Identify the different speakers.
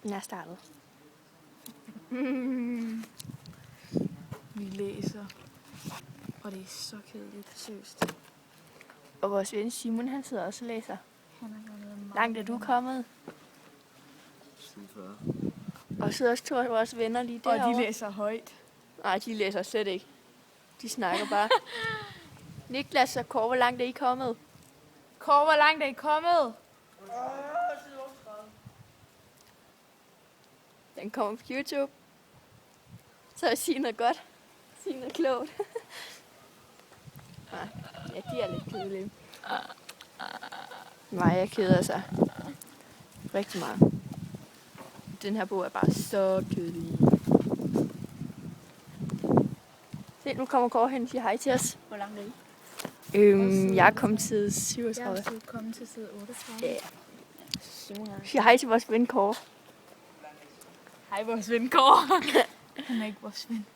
Speaker 1: Den er startet.
Speaker 2: Vi læser. Og det er så kedeligt, seriøst.
Speaker 1: Og vores ven Simon, han sidder også og læser.
Speaker 2: Han er kommet meget
Speaker 1: Langt er du kommet?
Speaker 3: Side 40.
Speaker 1: Og sidder også to af vores venner lige derovre.
Speaker 2: Og de læser højt.
Speaker 1: Nej, de læser slet ikke. De snakker bare. Niklas og Kåre, hvor langt er I kommet?
Speaker 2: Kåre, hvor langt er I kommet?
Speaker 1: Den kommer på YouTube. Så jeg siger noget godt. Sig noget klogt. Ja, de er lidt kedelige. Maja keder sig rigtig meget. Den her bog er bare så kedelig. Se, nu kommer Kåre hen og siger hej til os.
Speaker 2: Hvor langt er I?
Speaker 1: Jeg er kommet til 37.
Speaker 2: Jeg er kommet til side 38.
Speaker 1: Ja. Siger hej til vores ven Kåre.
Speaker 2: Hej, vores ven Kåre. Han er ikke vores ven.